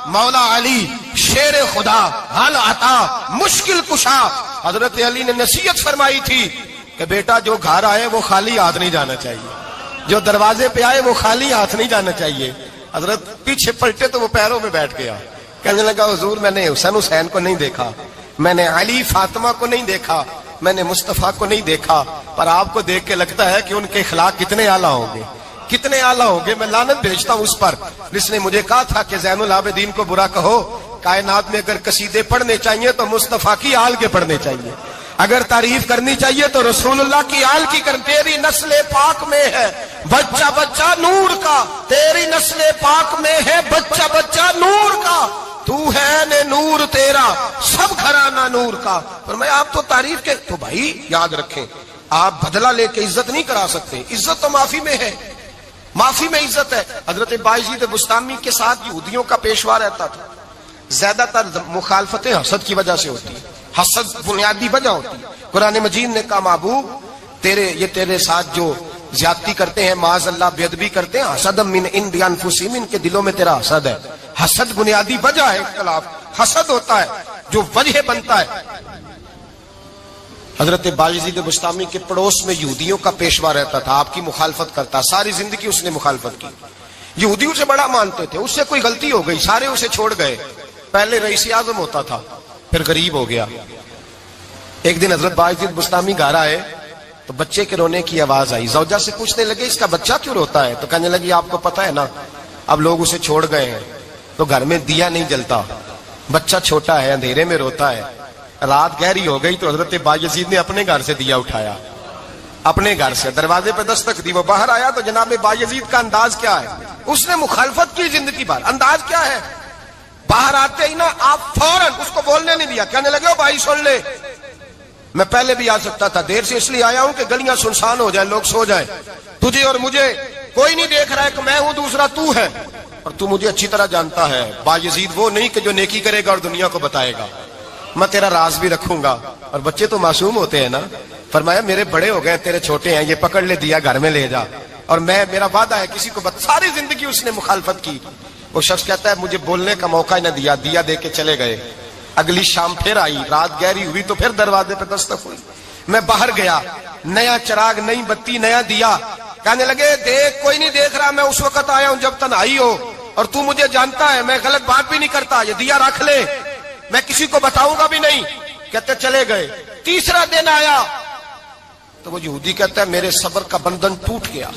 مولا علی شیر خدا حل عطا مشکل کشا، حضرت علی نے نصیحت فرمائی تھی کہ بیٹا جو گھر آئے وہ خالی ہاتھ نہیں جانا چاہیے، جو دروازے پہ آئے وہ خالی ہاتھ نہیں جانا چاہیے. حضرت پیچھے پلٹے تو وہ پیروں میں بیٹھ گیا. کہنے لگا حضور میں نے حسین کو نہیں دیکھا, میں نے علی فاطمہ کو نہیں دیکھا, میں نے مصطفیٰ کو نہیں دیکھا, پر آپ کو دیکھ کے لگتا ہے کہ ان کے اخلاق کتنے اعلیٰ ہوں گے, کتنے اعلیٰ ہوں گے. میں لعنت بھیجتا ہوں اس پر جس نے مجھے کہا تھا کہ زین العابدین کو برا کہو, کائنات میں اگر قصیدے پڑھنے چاہیے تو مصطفیٰ کی آل کے پڑھنے چاہیے, اگر تعریف کرنی چاہیے تو رسول اللہ کی آل کی کر. تیری نسل پاک میں ہے بچہ بچہ نور کا, تیری نسل پاک میں ہے بچہ بچہ نور کا, تو ہے نے نور تیرا سب گھرانہ نور کا. فرمایا آپ تو تعریف کے, تو بھائی یاد رکھیں آپ بدلہ لے کے عزت نہیں کرا سکتے, عزت تو معافی میں ہے, معافی میں عزت ہے. حضرت بایزید بستامی کے ساتھ یہودیوں کا پیشوا رہتا تھا. زیادہ تر مخالفتیں حسد کی وجہ سے ہوتی ہیں, حسد بنیادی وجہ ہوتی ہے. قرآن مجید نے کہا محبوب یہ تیرے ساتھ جو زیادتی کرتے ہیں, معاذ اللہ بے ادبی کرتے ہیں, حسد من عند انفسہم, ان کے دلوں میں تیرا حسد ہے. حسد بنیادی وجہ ہے اختلاف, حسد ہوتا ہے جو وجہ بنتا ہے. حضرت بایزید بستامی کے پڑوس میں یہودیوں کا پیشوا رہتا تھا, آپ کی مخالفت کرتا, ساری زندگی اس نے مخالفت کی. یہودی اسے بڑا مانتے تھے, اس سے کوئی غلطی ہو گئی سارے اسے چھوڑ گئے. پہلے رئیس اعظم ہوتا تھا پھر غریب ہو گیا. ایک دن حضرت بایزید بستامی گھر آئے تو بچے کے رونے کی آواز آئی. زوجہ سے پوچھنے لگے اس کا بچہ کیوں روتا ہے, تو کہنے لگی آپ کو پتہ ہے نا اب لوگ اسے چھوڑ گئے ہیں تو گھر میں دیا نہیں جلتا, بچہ چھوٹا ہے اندھیرے میں روتا ہے. رات گہری ہو گئی تو حضرت بایزید نے اپنے گھر سے دیا اٹھایا, اپنے گھر سے دروازے پہ دستک دی, وہ باہر آیا تو جناب بایزید کا انداز کیا ہے, اس نے مخالفت کی زندگی بھر. انداز کیا ہے, باہر آتے ہی نا آپ فوراً اس کو بولنے نہیں دیا, کہنے لگے بھائی سن لے, میں پہلے بھی آ سکتا تھا, دیر سے اس لیے آیا ہوں کہ گلیاں سنسان ہو جائیں, لوگ سو جائیں, تجھے اور مجھے کوئی نہیں دیکھ رہا ہے کہ میں ہوں دوسرا تو ہے, اور تو مجھے اچھی طرح جانتا ہے. بایزید وہ نہیں کہ جو نیکی کرے گا اور دنیا کو بتائے گا, میں تیرا راز بھی رکھوں گا. اور بچے تو معصوم ہوتے ہیں نا. فرمایا میرے بڑے ہو گئے تیرے چھوٹے ہیں, یہ پکڑ لے دیا گھر میں لے جا, اور میرا وعدہ ہے کسی کو ساری زندگی اس نے مخالفت کی. وہ شخص کہتا ہے مجھے بولنے کا موقع ہی نہ دیا, دیا دے کے چلے گئے. اگلی شام پھر آئی, رات گہری ہوئی تو پھر دروازے پہ دستک ہوئی. میں باہر گیا, نیا چراغ, نئی بتی, نیا دیا. کہنے لگے دیکھ کوئی نہیں دیکھ رہا, میں اس وقت آیا ہوں جب تنہائی ہو, اور تو مجھے جانتا ہے میں غلط بات بھی نہیں کرتا, یہ دیا رکھ لے, میں کسی کو بتاؤں گا بھی نہیں. کہتے چلے گئے. تیسرا دن آیا تو وہ یہودی کہتا ہے میرے صبر کا بندھن ٹوٹ گیا,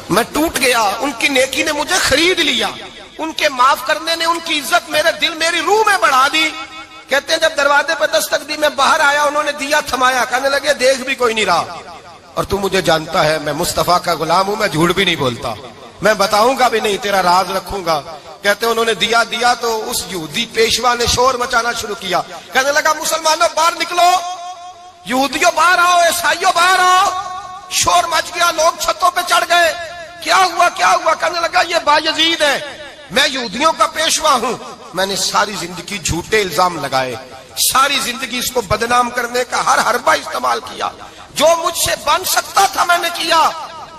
میں ٹوٹ گیا, ان کی نیکی نے مجھے خرید لیا, ان کے معاف کرنے نے ان کی عزت میرے دل میری روح میں بڑھا دی. کہتے ہیں جب دروازے پہ دستک دی میں باہر آیا, انہوں نے دیا تھمایا, کہنے لگے دیکھ بھی کوئی نہیں رہا, اور تو مجھے جانتا ہے میں مصطفیٰ کا غلام ہوں, میں جھوٹ بھی نہیں بولتا, میں بتاؤں گا بھی نہیں, تیرا راز رکھوں گا. کہتے ہیں انہوں نے دیا تو اس یہودی پیشوا نے شور مچانا شروع کیا, کہنے لگا مسلمانوں باہر نکلو, یہودیوں باہر آؤ, عیسائیوں باہر آؤ. شور مچ گیا, لوگ چھتوں پہ چڑھ گئے. کیا ہوا کیا ہوا, کہنے لگا یہ بایزید ہے, میں یہودیوں کا پیشوا ہوں, میں نے ساری زندگی جھوٹے الزام لگائے, ساری زندگی اس کو بدنام کرنے کا ہر حربہ استعمال کیا, جو مجھ سے بن سکتا تھا میں نے کیا.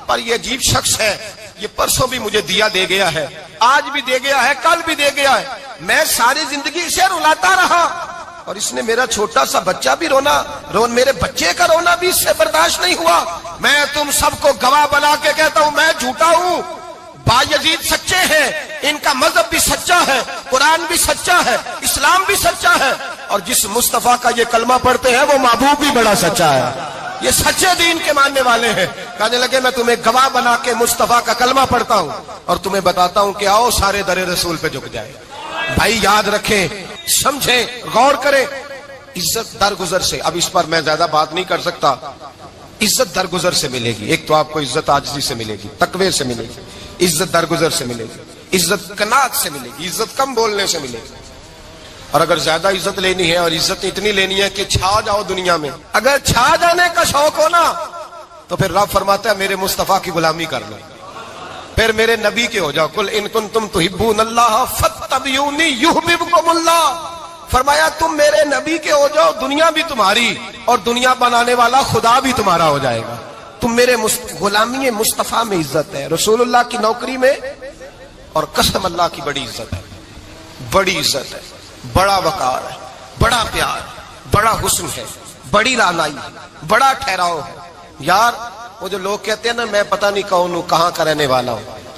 پر یہ عجیب شخص ہے, یہ پرسوں بھی مجھے دیا دے گیا ہے, آج بھی دے گیا ہے, کل بھی دے گیا ہے, میں ساری زندگی اسے رلاتا رہا, اور اس نے میرا چھوٹا سا بچہ بھی میرے بچے کا رونا بھی اس سے برداشت نہیں ہوا. میں تم سب کو گواہ بنا کے کہتا ہوں میں جھوٹا ہوں, بایزید سچے ہیں, ان کا مذہب بھی سچا ہے, قرآن بھی سچا ہے, اسلام بھی سچا ہے, اور جس مصطفیٰ کا یہ کلمہ پڑھتے ہیں وہ محبوب بھی بڑا سچا ہے, یہ سچے دین کے ماننے والے ہیں. کہنے لگے میں تمہیں گواہ بنا کے مصطفیٰ کا کلمہ پڑھتا ہوں اور تمہیں بتاتا ہوں کہ آؤ سارے در رسول پہ جھک جائے. بھائی یاد رکھیں, سمجھیں, غور کریں, عزت درگزر سے. اب اس پر میں زیادہ بات نہیں کر سکتا. عزت درگزر سے ملے گی. ایک تو آپ کو عزت عاجزی سے ملے گی, تقوی سے ملے گی, عزت درگزر سے ملے گی, عزت قناعت سے ملے گی, عزت کم بولنے سے ملے گی. اور اگر زیادہ عزت لینی ہے, اور عزت اتنی لینی ہے کہ چھا جاؤ دنیا میں, اگر چھا جانے کا شوق ہو نا تو پھر رب فرماتا ہے میرے مصطفیٰ کی غلامی کر لو, پھر میرے نبی کے ہو جاؤ. قل ان کنتم تحبون اللہ فاتبعونی یحببکم اللہ. فرمایا تم میرے نبی کے ہو جاؤ, دنیا بھی تمہاری, اور دنیا بنانے والا خدا بھی تمہارا ہو جائے گا. تم میرے غلامی مصطفیٰ میں عزت ہے, رسول اللہ کی نوکری میں, اور قسم اللہ کی بڑی عزت ہے, بڑی عزت ہے, بڑا وقار ہے, بڑا پیار, بڑا حسن ہے, بڑی رعنائی ہے, بڑا ٹھہراؤ ہے. یار وہ جو لوگ کہتے ہیں نا میں پتہ نہیں کون ہوں, کہاں کا رہنے والا ہوں,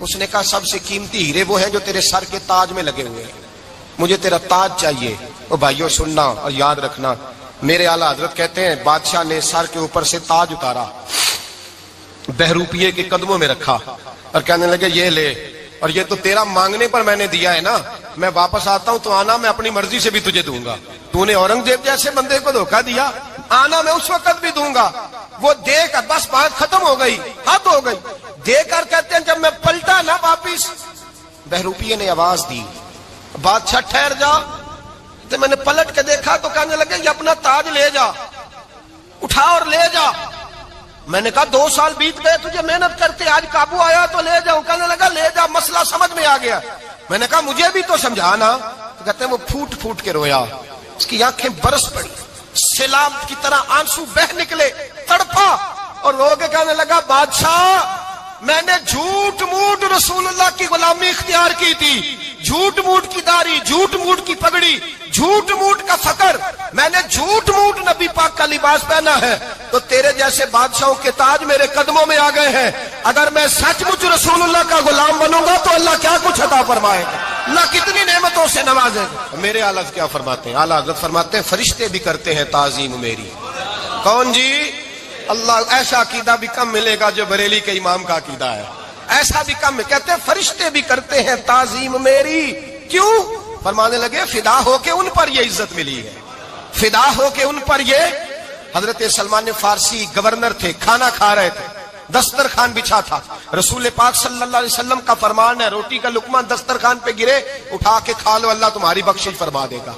اس نے کہا سب سے قیمتی ہیرے وہ ہیں جو تیرے سر کے تاج میں لگے ہوئے ہیں، مجھے تیرا تاج چاہیے۔ او بھائیو سننا اور یاد رکھنا، میرے اعلیٰ حضرت کہتے ہیں بادشاہ نے سر کے اوپر سے تاج اتارا، بہروپیے کے قدموں میں رکھا اور کہنے لگے یہ لے، اور یہ تو تیرا مانگنے پر میں نے دیا ہے نا، میں واپس آتا ہوں تو آنا میں اپنی مرضی سے بھی تجھے دوں گا۔ تو نے اورنگزیب جیسے بندے کو دھوکہ دیا، آنا میں اس وقت بھی دوں گا۔ وہ دے کر بس بات ختم ہو گئی، حد ہو گئی۔ دے کر کہتے ہیں جب میں پلٹا نا واپس، بہروپیے نے آواز دی بادشاہ ٹھہر جا۔ تو میں نے پلٹ کے دیکھا تو کہنے لگے یہ اپنا تاج لے جا، اٹھا اور لے جا۔ میں نے کہا 2 سال بیت گئے تجھے محنت کرتے، آج قابو آیا تو لے جاؤں۔ کہنے لگا لے جا، مسئلہ سمجھ میں آ گیا۔ میں نے کہا مجھے بھی تو سمجھانا۔ تو کہتے ہیں وہ پھوٹ پھوٹ کے رویا، اس کی آنکھیں برس پڑی، سیلاب کی طرح آنسو بہ نکلے، تڑپا اور رو کے کہنے لگا بادشاہ میں نے جھوٹ موٹ رسول اللہ کی غلامی اختیار کی تھی، جھوٹ موٹ کی داڑھی، جھوٹ موٹ کی پگڑی، جھوٹ موٹ کا فقر، میں نے جھوٹ موٹ نبی پاک کا لباس پہنا ہے، تو تیرے جیسے بادشاہوں کے تاج میرے قدموں میں آ گئے ہیں۔ اگر میں سچ مچ رسول اللہ کا غلام بنوں گا تو اللہ کیا کچھ عطا فرمائے گا، اللہ کتنی نعمتوں سے نوازے گا۔ میرے اعلیٰ کیا فرماتے ہیں؟ اعلیٰ حضرت فرماتے ہیں فرشتے بھی کرتے ہیں تعظیم میری۔ کون جی؟ اللہ۔ ایسا عقیدہ بھی کم ملے گا جو بریلی کے امام کا عقیدہ ہے، ایسا بھی کم۔ کہتے ہیں فرشتے بھی کرتے ہیں تعظیم میری۔ کیوں؟ فرمانے لگے فدا ہو کے ان پر یہ عزت ملی ہے، فدا ہو کے ان پر یہ۔ حضرت سلمان فارسی گورنر تھے، کھانا کھا رہے تھے، دسترخوان بچھا تھا، رسول پاک صلی اللہ علیہ وسلم کا فرمان ہے روٹی کا لقمہ دسترخوان پہ گرے اٹھا کے کھا لو، اللہ تمہاری بخشش فرما دے گا۔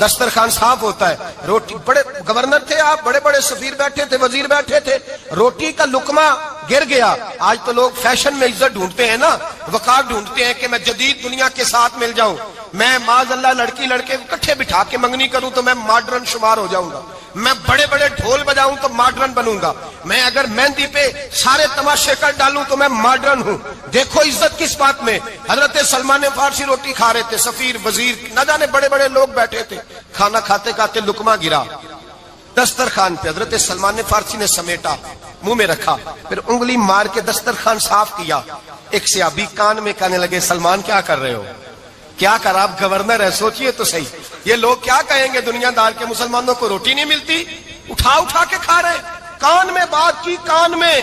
دسترخوان صاف ہوتا ہے، روٹی، بڑے گورنر تھے آپ، بڑے بڑے سفیر بیٹھے تھے، وزیر بیٹھے تھے، روٹی کا لقمہ گر گیا۔ آج تو لوگ فیشن میں عزت ڈھونڈتے ہیں نا، وقار ڈھونڈتے ہیں کہ میں جدید دنیا کے ساتھ مل جاؤں، میں معاذ اللہ لڑکی لڑکے اکٹھے بٹھا کے منگنی کروں تو میں ماڈرن شمار ہو جاؤں گا، میں بڑے بڑے ڈھول بجاؤں تو ماڈرن بنوں گا، میں اگر مہندی پہ سارے تماشے کر ڈالوں تو میں ماڈرن ہوں۔ دیکھو عزت کس بات میں۔ حضرت سلمان فارسی روٹی کھا رہے تھے، سفیر وزیر نہ جانے بڑے بڑے لوگ بیٹھے تھے، کھانا کھاتے کھاتے لقمہ گرا دسترخوان پہ، حضرت سلمان فارسی نے سمیٹا، منہ میں رکھا، پھر انگلی مار کے دسترخوان صاف کیا۔ ایک صحابی کان میں کہنے لگے سلمان کیا کر رہے ہو، کیا کر، آپ گورنر ہے، سوچئے تو صحیح، یہ لوگ کیا کہیں گے دنیا دار کے مسلمانوں کو روٹی نہیں ملتی، اٹھا اٹھا کے کھا رہے۔ کان میں بات کی، کان میں۔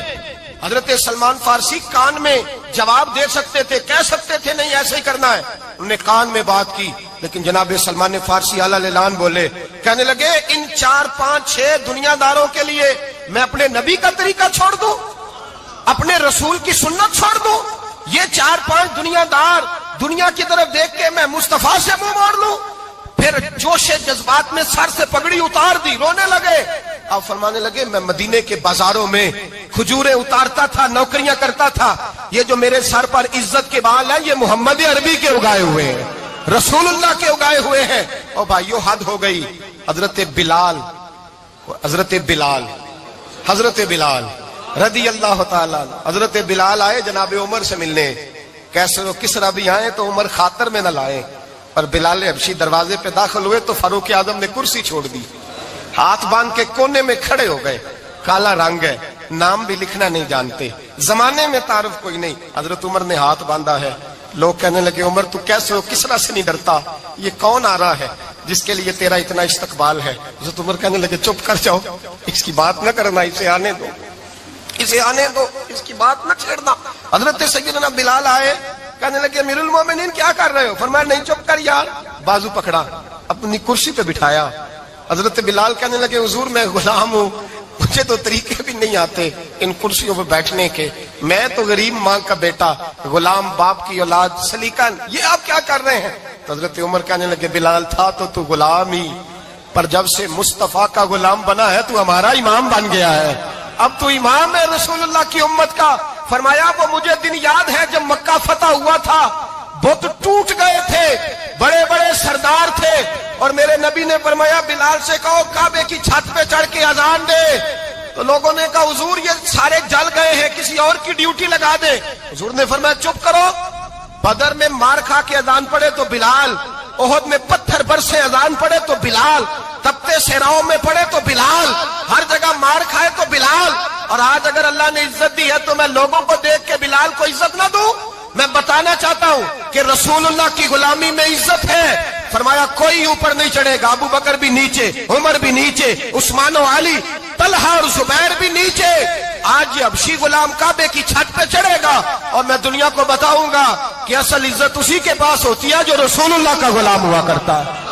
حضرت سلمان فارسی کان میں جواب دے سکتے تھے، کہہ سکتے تھے نہیں ایسے ہی کرنا ہے، انہوں نے کان میں بات کی، لیکن جناب سلمان فارسی اعلیٰ اعلان بولے، کہنے لگے ان 4 5 6 دنیا داروں کے لیے میں اپنے نبی کا طریقہ چھوڑ دوں، اپنے رسول کی سنت چھوڑ دوں؟ یہ 4 5 دنیا دار دنیا کی طرف دیکھ کے میں مصطفیٰ سے منہ موڑ لوں؟ پھر جوش جذبات میں سر سے پگڑی اتار دی، رونے لگے۔ اب فرمانے لگے میں مدینے کے بازاروں میں کھجوریں اتارتا تھا، نوکریاں کرتا تھا، یہ جو میرے سر پر عزت کے بال ہیں یہ محمد عربی کے اگائے ہوئے ہیں، رسول اللہ کے اگائے ہوئے ہیں۔ اور بھائیو حد ہو گئی۔ حضرت بلال حضرت بلال رضی اللہ تعالیٰ، حضرت بلال آئے جناب عمر سے ملنے، کیسے وہ کسرا بھی آئے تو عمر خاطر میں نہ لائے، اور بلال حبشی دروازے پہ داخل ہوئے تو فاروق اعظم نے کرسی چھوڑ دی، ہاتھ باندھ کے کونے میں کھڑے ہو گئے، کالا رنگ ہے، نام بھی لکھنا نہیں جانتے، زمانے میں تعارف کوئی نہیں۔ حضرت عمر نے ہاتھ باندھا ہے، لوگ کہنے لگے عمر تو کیسے ہو، کسرا سے نہیں ڈرتا، یہ کون آ رہا ہے جس کے لیے تیرا اتنا استقبال ہے؟ حضرت عمر کہنے لگے چپ کر جاؤ، اس کی بات نہ کرنا، اسے آنے دو، اسے آنے دو، اس کی بات نہ چھیڑنا۔ حضرت سیدنا بلال آئے، کہنے لگے امیر المومنین کیا کر رہے ہو؟ فرمایا نہیں چپ کر یار، بازو پکڑا، اپنی کرسی پہ بٹھایا۔ حضرت بلال کہنے لگے حضور میں غلام ہوں، مجھے تو طریقے بھی نہیں آتے ان کرسیوں پہ بیٹھنے کے، میں تو غریب ماں کا بیٹا، غلام باپ کی اولاد، سلیقہ، یہ آپ کیا کر رہے ہیں؟ تو حضرت عمر کہنے لگے بلال تھا تو غلام ہی، پر جب سے مصطفیٰ کا غلام بنا ہے تو ہمارا امام بن گیا ہے، اب تو امام ہے رسول اللہ کی امت کا۔ فرمایا وہ مجھے دن یاد ہے جب مکہ فتح ہوا تھا، بت ٹوٹ گئے تھے، بڑے بڑے سردار تھے، اور میرے نبی نے فرمایا بلال سے کہو کعبے کی چھت پہ چڑھ کے اذان دے، تو لوگوں نے کہا حضور یہ سارے جل گئے ہیں، کسی اور کی ڈیوٹی لگا دے۔ حضور نے فرمایا چپ کرو، بدر میں مار کھا کے اذان پڑے تو بلال، احد میں پتھر برسے اذان پڑے تو بلال، تپتے صحراؤں میں پڑے تو بلال، ہر جگہ مار کھائے تو بلال، اور آج اگر اللہ نے عزت دی ہے تو میں لوگوں کو دیکھ کے بلال کو عزت نہ دوں؟ میں بتانا چاہتا ہوں کہ رسول اللہ کی غلامی میں عزت ہے. فرمایا کوئی اوپر نہیں چڑھے گا. ابو بکر بھی نیچے، عمر بھی نیچے، عثمان و علی، طلحہ اور زبیر بھی نیچے. آج یہ حبشی غلام کعبے کی چھت پہ چڑھے گا اور میں دنیا کو بتاؤں گا کہ اصل عزت اسی کے پاس ہوتی ہے جو رسول اللہ کا غلام ہوا کرتا ہے.